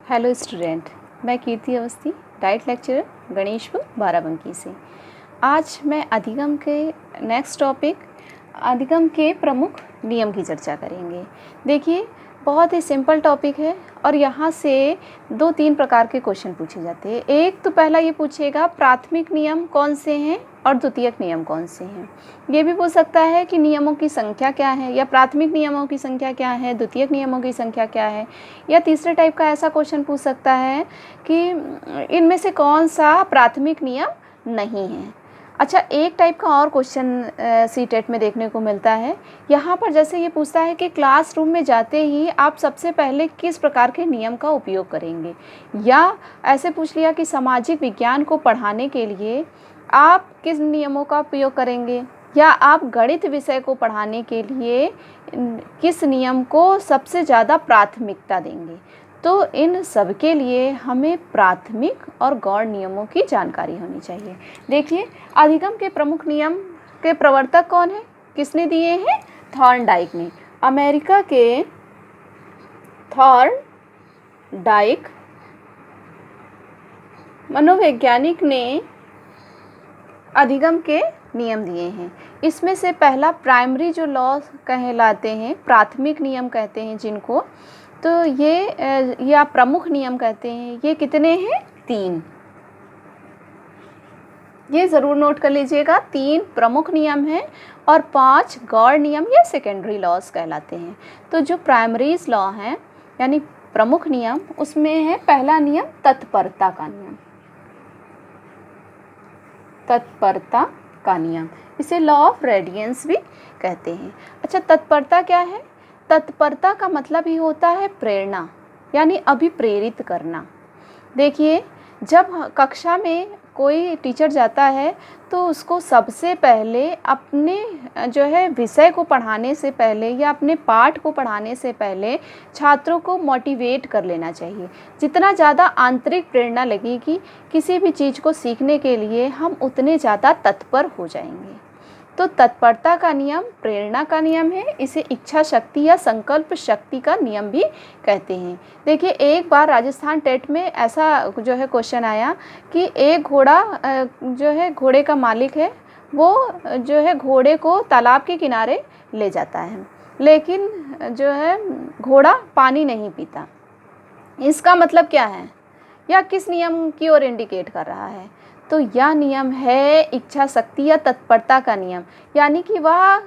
Hello student, मैं कीर्ति Awasthi, diet lecturer Ganeshpur Barabanki से। आज मैं अधिगम के नेक्स्ट टॉपिक अधिगम के प्रमुख नियम की चर्चा करेंगे। देखिए, बहुत ही सिंपल टॉपिक है और यहाँ से 2-3 प्रकार के क्वेश्चन पूछे जाते हैं। एक तो पहला ये पूछेगा प्राथमिक नियम कौन से हैं और द्वितीयक नियम कौन से हैं। ये भी पूछ सकता है कि नियमों की संख्या क्या है, या प्राथमिक नियमों की संख्या क्या है, द्वितीयक नियमों की संख्या क्या है। या तीसरे टाइप का ऐसा क्वेश्चन पूछ सकता है कि इनमें से कौन सा प्राथमिक नियम नहीं है। अच्छा, एक टाइप का और क्वेश्चन सीटेट में देखने को मिलता है। यहाँ पर जैसे ये पूछता है कि क्लासरूम में जाते ही आप सबसे पहले किस प्रकार के नियम का उपयोग करेंगे, या ऐसे पूछ लिया कि सामाजिक विज्ञान को पढ़ाने के लिए आप किस नियमों का उपयोग करेंगे, या आप गणित विषय को पढ़ाने के लिए किस नियम को सबसे ज़्यादा प्राथमिकता देंगे। तो इन सब के लिए हमें प्राथमिक और गौण नियमों की जानकारी होनी चाहिए। देखिए, अधिगम के प्रमुख नियम के प्रवर्तक कौन है, किसने दिए हैं? थॉर्नडाइक ने। अमेरिका के थॉर्नडाइक मनोवैज्ञानिक ने अधिगम के नियम दिए हैं। इसमें से पहला प्राइमरी जो लॉ कहलाते हैं, प्राथमिक नियम कहते हैं जिनको, तो ये या प्रमुख नियम कहते हैं। ये कितने हैं? 3। ये ज़रूर नोट कर लीजिएगा, 3 प्रमुख नियम हैं और 5 गौण नियम या सेकेंडरी लॉज कहलाते हैं। तो जो प्राइमरीज लॉ हैं यानी प्रमुख नियम, उसमें है पहला नियम तत्परता का नियम। तत्परता का नियम, इसे लॉ ऑफ रेडियंस भी कहते हैं। अच्छा, तत्परता क्या है? तत्परता का मतलब ही होता है प्रेरणा, यानी अभिप्रेरित करना। देखिए, जब कक्षा में कोई टीचर जाता है तो उसको सबसे पहले अपने जो है विषय को पढ़ाने से पहले या अपने पाठ को पढ़ाने से पहले छात्रों को मोटिवेट कर लेना चाहिए। जितना ज़्यादा आंतरिक प्रेरणा लगेगी किसी भी चीज़ को सीखने के लिए, हम उतने ज़्यादा तत्पर हो जाएंगे। तो तत्परता का नियम प्रेरणा का नियम है। इसे इच्छा शक्ति या संकल्प शक्ति का नियम भी कहते हैं। देखिए, एक बार राजस्थान टेट में ऐसा जो है क्वेश्चन आया कि एक घोड़ा जो है, घोड़े का मालिक है, वो जो है घोड़े को तालाब के किनारे ले जाता है, लेकिन जो है घोड़ा पानी नहीं पीता। इसका मतलब क्या है, या किस नियम की ओर इंडिकेट कर रहा है? तो यह नियम है इच्छा शक्ति या तत्परता का नियम, यानी कि वह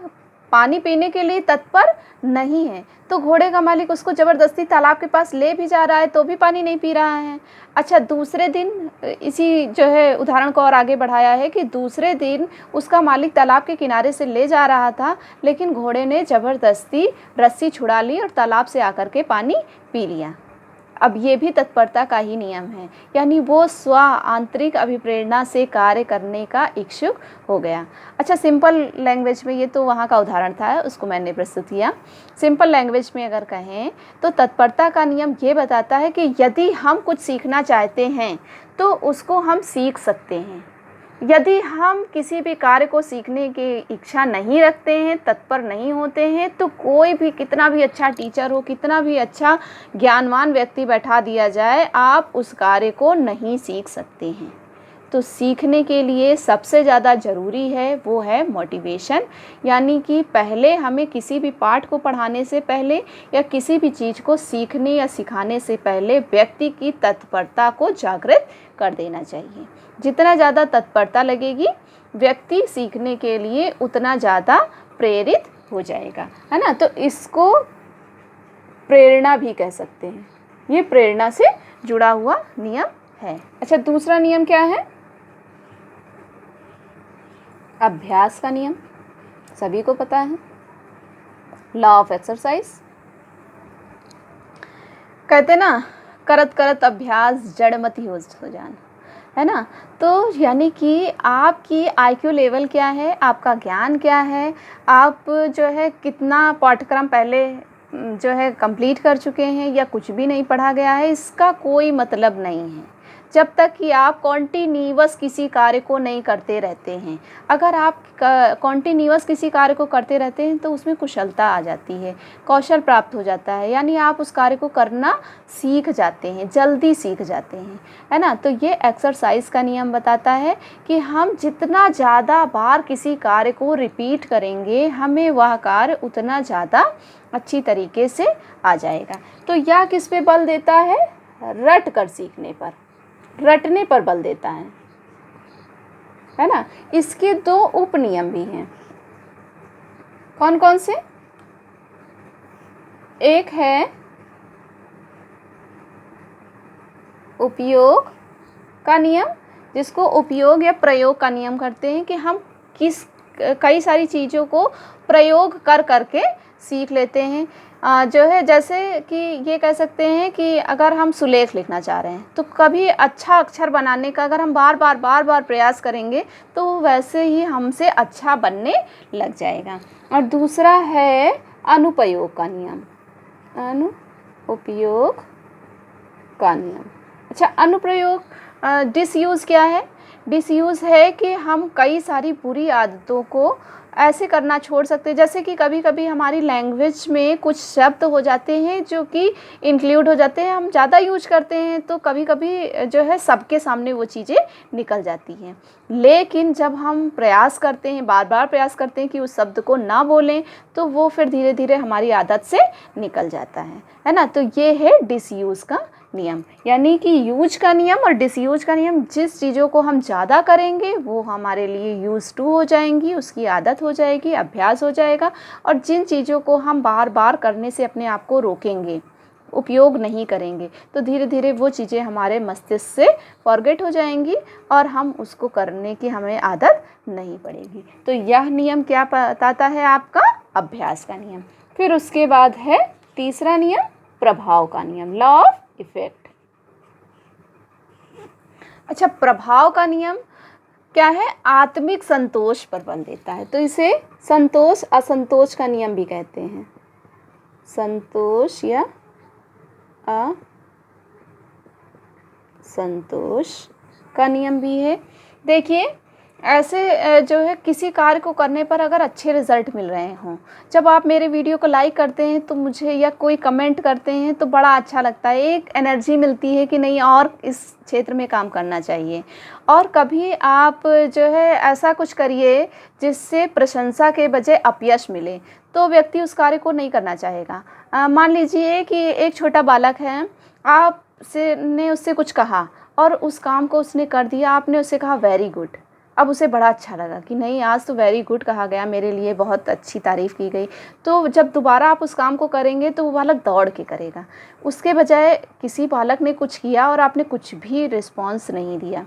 पानी पीने के लिए तत्पर नहीं है। तो घोड़े का मालिक उसको ज़बरदस्ती तालाब के पास ले भी जा रहा है तो भी पानी नहीं पी रहा है। अच्छा, दूसरे दिन इसी जो है उदाहरण को और आगे बढ़ाया है कि दूसरे दिन उसका मालिक तालाब के किनारे से ले जा रहा था, लेकिन घोड़े ने ज़बरदस्ती रस्सी छुड़ा ली और तालाब से आकर के पानी पी लिया। अब ये भी तत्परता का ही नियम है, यानी वो स्व आंतरिक अभिप्रेरणा से कार्य करने का इच्छुक हो गया। अच्छा, सिंपल लैंग्वेज में, ये तो वहाँ का उदाहरण था, उसको मैंने प्रस्तुत किया। सिंपल लैंग्वेज में अगर कहें तो तत्परता का नियम ये बताता है कि यदि हम कुछ सीखना चाहते हैं तो उसको हम सीख सकते हैं। यदि हम किसी भी कार्य को सीखने की इच्छा नहीं रखते हैं, तत्पर नहीं होते हैं, तो कोई भी कितना भी अच्छा टीचर हो, कितना भी अच्छा ज्ञानवान व्यक्ति बैठा दिया जाए, आप उस कार्य को नहीं सीख सकते हैं। तो सीखने के लिए सबसे ज़्यादा ज़रूरी है वो है मोटिवेशन, यानी कि पहले हमें किसी भी पाठ को पढ़ाने से पहले या किसी भी चीज़ को सीखने या सिखाने से पहले व्यक्ति की तत्परता को जागृत कर देना चाहिए। जितना ज़्यादा तत्परता लगेगी, व्यक्ति सीखने के लिए उतना ज़्यादा प्रेरित हो जाएगा, है ना। तो इसको प्रेरणा भी कह सकते हैं, ये प्रेरणा से जुड़ा हुआ नियम है। अच्छा, दूसरा नियम क्या है? अभ्यास का नियम, सभी को पता है, लॉ ऑफ एक्सरसाइज। कहते ना, करत करत अभ्यास जड़मति हो जान, है ना। तो यानी कि आपकी IQ लेवल क्या है, आपका ज्ञान क्या है, आप जो है कितना पाठ्यक्रम पहले जो है कंप्लीट कर चुके हैं या कुछ भी नहीं पढ़ा गया है, इसका कोई मतलब नहीं है। जब तक कि आप कॉन्टिन्यूअस किसी कार्य को नहीं करते रहते हैं। अगर आप कॉन्टिन्यूअस किसी कार्य को करते रहते हैं तो उसमें कुशलता आ जाती है, कौशल प्राप्त हो जाता है, यानी आप उस कार्य को करना सीख जाते हैं, जल्दी सीख जाते हैं, है ना। तो ये एक्सरसाइज का नियम बताता है कि हम जितना ज़्यादा बार किसी कार्य को रिपीट करेंगे, हमें वह कार्य उतना ज़्यादा अच्छी तरीके से आ जाएगा। तो यह किस पे बल देता है? रट कर सीखने पर, रटने पर बल देता है ना। इसके 2 उपनियम भी हैं। कौन कौन से? एक है उपयोग का नियम, जिसको उपयोग या प्रयोग का नियम करते हैं कि हम कई सारी चीज़ों को प्रयोग कर करके सीख लेते हैं। जो है जैसे कि ये कह सकते हैं कि अगर हम सुलेख लिखना चाह रहे हैं तो कभी अच्छा अक्षर बनाने का अगर हम बार बार प्रयास करेंगे तो वैसे ही हमसे अच्छा बनने लग जाएगा। और दूसरा है अनुपयोग का नियम, अनुपयोग का नियम। अच्छा, अनुप्रयोग डिसयूज़ क्या है? डिसयूज़ है कि हम कई सारी बुरी आदतों को ऐसे करना छोड़ सकते हैं, जैसे कि कभी कभी हमारी लैंग्वेज में कुछ शब्द हो जाते हैं जो कि इंक्लूड हो जाते हैं, हम ज़्यादा यूज करते हैं तो कभी कभी जो है सबके सामने वो चीज़ें निकल जाती हैं। लेकिन जब हम प्रयास करते हैं, बार बार प्रयास करते हैं कि उस शब्द को ना बोलें, तो वो फिर धीरे धीरे हमारी आदत से निकल जाता है ना। तो ये है डिसयूज़ का नियम, यानी कि यूज का नियम और डिसयूज का नियम। जिस चीज़ों को हम ज़्यादा करेंगे वो हमारे लिए यूज टू हो जाएंगी, उसकी आदत हो जाएगी, अभ्यास हो जाएगा। और जिन चीज़ों को हम बार बार करने से अपने आप को रोकेंगे, उपयोग नहीं करेंगे, तो धीरे धीरे वो चीज़ें हमारे मस्तिष्क से फॉरगेट हो जाएंगी और हम उसको करने की हमें आदत नहीं पड़ेगी। तो यह नियम क्या बताता है? आपका अभ्यास का नियम। फिर उसके बाद है तीसरा नियम, प्रभाव का नियम, लॉ ऑफ इफेक्ट। अच्छा, प्रभाव का नियम क्या है? आत्मिक संतोष पर बल देता है। तो इसे संतोष असंतोष का नियम भी कहते हैं, संतोष या असंतोष का नियम भी है। देखिए, ऐसे जो है किसी कार्य को करने पर अगर अच्छे रिजल्ट मिल रहे हों, जब आप मेरे वीडियो को लाइक करते हैं तो मुझे, या कोई कमेंट करते हैं तो बड़ा अच्छा लगता है, एक एनर्जी मिलती है कि नहीं और इस क्षेत्र में काम करना चाहिए। और कभी आप जो है ऐसा कुछ करिए जिससे प्रशंसा के बजाय अपयश मिले, तो व्यक्ति उस कार्य को नहीं करना चाहेगा। मान लीजिए कि एक छोटा बालक है, आपने उससे कुछ कहा और उस काम को उसने कर दिया, आपने उससे कहा वेरी गुड। अब उसे बड़ा अच्छा लगा कि नहीं, आज तो वेरी गुड कहा गया, मेरे लिए बहुत अच्छी तारीफ़ की गई। तो जब दोबारा आप उस काम को करेंगे तो वो बालक दौड़ के करेगा। उसके बजाय किसी बालक ने कुछ किया और आपने कुछ भी रिस्पॉन्स नहीं दिया,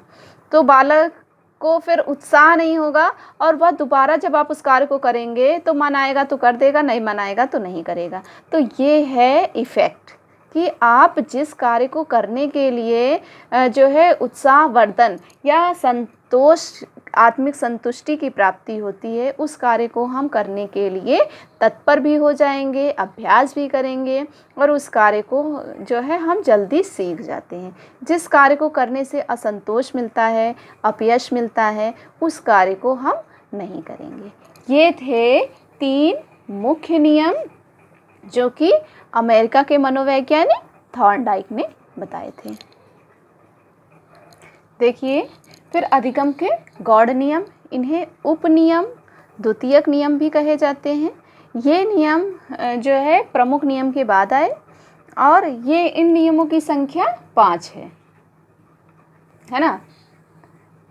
तो बालक को फिर उत्साह नहीं होगा और वह दोबारा जब आप उस कार्य को करेंगे तो मन आएगा तो कर देगा, नहीं मन आएगा तो नहीं करेगा। तो ये है इफ़ेक्ट कि आप जिस कार्य को करने के लिए जो है उत्साहवर्धन या संतोष, आत्मिक संतुष्टि की प्राप्ति होती है, उस कार्य को हम करने के लिए तत्पर भी हो जाएंगे, अभ्यास भी करेंगे और उस कार्य को जो है हम जल्दी सीख जाते हैं। जिस कार्य को करने से असंतोष मिलता है, अपयश मिलता है, उस कार्य को हम नहीं करेंगे। ये थे 3 मुख्य नियम जो कि अमेरिका के मनोवैज्ञानिक थॉर्नडाइक ने बताए थे। देखिए, फिर अधिगम के गौड़ नियम, इन्हें उपनियम, द्वितीयक नियम भी कहे जाते हैं। ये नियम जो है प्रमुख नियम के बाद आए और ये इन नियमों की संख्या 5 है ना।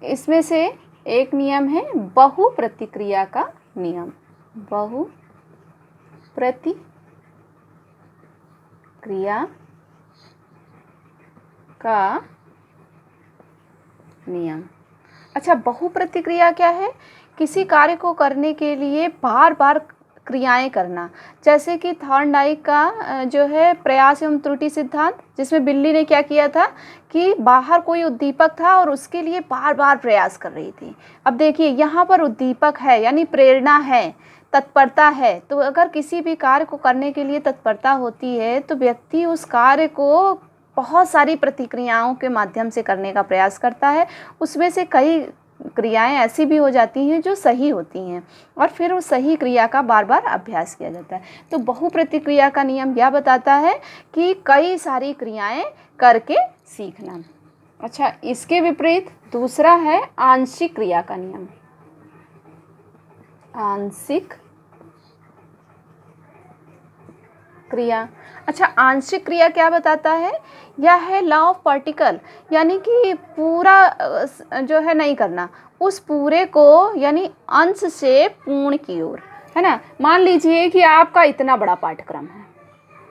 इसमें से एक नियम है बहु प्रतिक्रिया का नियम, बहु प्रतिक्रिया का नियम। अच्छा, बहु प्रतिक्रिया क्या है? किसी कार्य को करने के लिए बार बार क्रियाएं करना, जैसे कि थॉर्नडाइक का जो है प्रयास एवं त्रुटि सिद्धांत, जिसमें बिल्ली ने क्या किया था कि बाहर कोई उद्दीपक था और उसके लिए बार बार प्रयास कर रही थी। अब देखिए, यहाँ पर उद्दीपक है यानी प्रेरणा है, तत्परता है। तो अगर किसी भी कार्य को करने के लिए तत्परता होती है तो व्यक्ति उस कार्य को बहुत सारी प्रतिक्रियाओं के माध्यम से करने का प्रयास करता है। उसमें से कई क्रियाएं ऐसी भी हो जाती हैं जो सही होती हैं और फिर उस सही क्रिया का बार बार अभ्यास किया जाता है। तो बहुप्रतिक्रिया का नियम यह बताता है कि कई सारी क्रियाएं करके सीखना। अच्छा, इसके विपरीत दूसरा है आंशिक क्रिया का नियम। आंशिक क्रिया। अच्छा, आंशिक क्रिया क्या बताता है? यह है लॉ ऑफ पार्टिकल, यानी कि पूरा जो है नहीं करना, उस पूरे को यानी अंश से पूर्ण की ओर, है ना। मान लीजिए कि आपका इतना बड़ा पाठ्यक्रम है,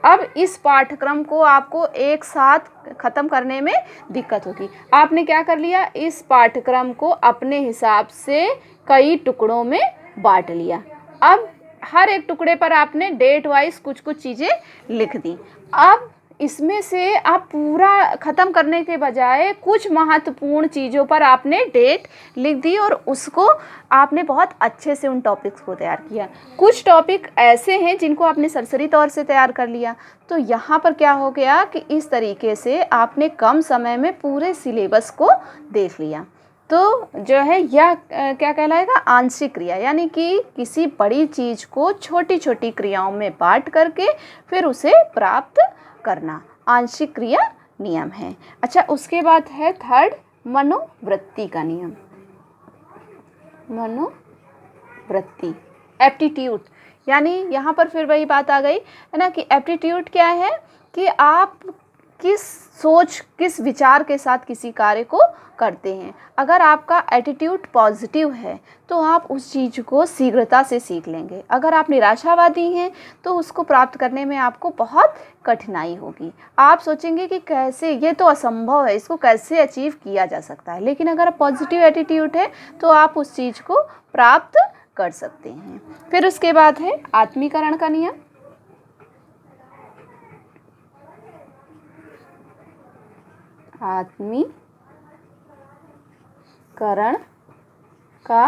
अब इस पाठ्यक्रम को आपको एक साथ ख़त्म करने में दिक्कत होगी। आपने क्या कर लिया, इस पाठ्यक्रम को अपने हिसाब से कई टुकड़ों में बांट लिया। अब हर एक टुकड़े पर आपने डेट वाइज कुछ कुछ चीज़ें लिख दी। अब इसमें से आप पूरा ख़त्म करने के बजाय कुछ महत्वपूर्ण चीज़ों पर आपने डेट लिख दी और उसको आपने बहुत अच्छे से उन टॉपिक्स को तैयार किया। कुछ टॉपिक ऐसे हैं जिनको आपने सरसरी तौर से तैयार कर लिया। तो यहाँ पर क्या हो गया कि इस तरीके से आपने कम समय में पूरे सिलेबस को देख लिया। तो जो है यह क्या कहलाएगा? आंशिक क्रिया, यानी कि किसी बड़ी चीज़ को छोटी छोटी क्रियाओं में बांट करके फिर उसे प्राप्त करना आंशिक क्रिया नियम है। अच्छा, उसके बाद है थर्ड, मनोवृत्ति का नियम। मनोवृत्ति, एप्टीट्यूड, यानी यहाँ पर फिर वही बात आ गई है ना कि एप्टीट्यूड क्या है कि आप किस सोच, किस विचार के साथ किसी कार्य को करते हैं। अगर आपका एटीट्यूड पॉजिटिव है तो आप उस चीज़ को शीघ्रता से सीख लेंगे। अगर आप निराशावादी हैं तो उसको प्राप्त करने में आपको बहुत कठिनाई होगी। आप सोचेंगे कि कैसे, ये तो असंभव है, इसको कैसे अचीव किया जा सकता है। लेकिन अगर पॉजिटिव एटीट्यूड है तो आप उस चीज़ को प्राप्त कर सकते हैं। फिर उसके बाद है आत्मीकरण का नियम। आत्मीकरण का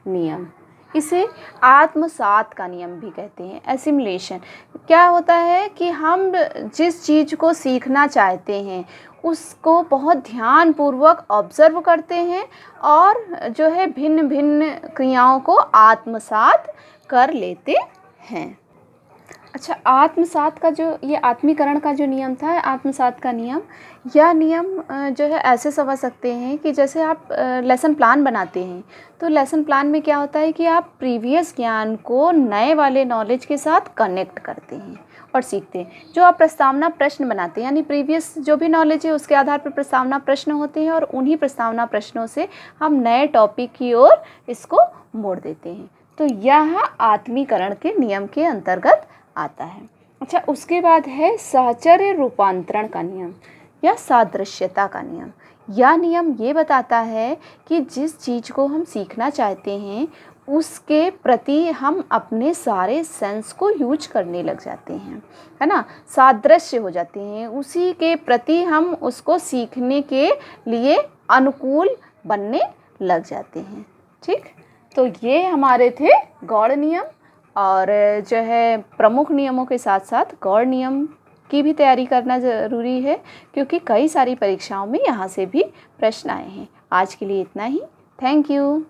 नियम, इसे आत्मसात का नियम भी कहते हैं। एसिमुलेशन क्या होता है कि हम जिस चीज़ को सीखना चाहते हैं उसको बहुत ध्यानपूर्वक ऑब्जर्व करते हैं और जो है भिन्न भिन्न क्रियाओं को आत्मसात कर लेते हैं। अच्छा, आत्मसात का जो ये आत्मीकरण का जो नियम था, आत्मसात का नियम, यह नियम जो है ऐसे समझ सकते हैं कि जैसे आप लेसन प्लान बनाते हैं तो लेसन प्लान में क्या होता है कि आप प्रीवियस ज्ञान को नए वाले नॉलेज के साथ कनेक्ट करते हैं और सीखते हैं। जो आप प्रस्तावना प्रश्न बनाते हैं, यानी प्रीवियस जो भी नॉलेज है उसके आधार पर प्रस्तावना प्रश्न होते हैं और उन्हीं प्रस्तावना प्रश्नों से हम नए टॉपिक की ओर इसको मोड़ देते हैं। तो यह आत्मीकरण के नियम के अंतर्गत आता है। अच्छा, उसके बाद है साहचर्य रूपांतरण का नियम या सादृश्यता का नियम। यह नियम ये बताता है कि जिस चीज़ को हम सीखना चाहते हैं उसके प्रति हम अपने सारे सेंस को यूज करने लग जाते हैं, है ना। सादृश्य हो जाते हैं, उसी के प्रति हम उसको सीखने के लिए अनुकूल बनने लग जाते हैं। ठीक, तो ये हमारे थे गौड़ नियम और जो है प्रमुख नियमों के साथ साथ गौड़ नियम की भी तैयारी करना ज़रूरी है क्योंकि कई सारी परीक्षाओं में यहाँ से भी प्रश्न आए हैं। आज के लिए इतना ही। Thank you.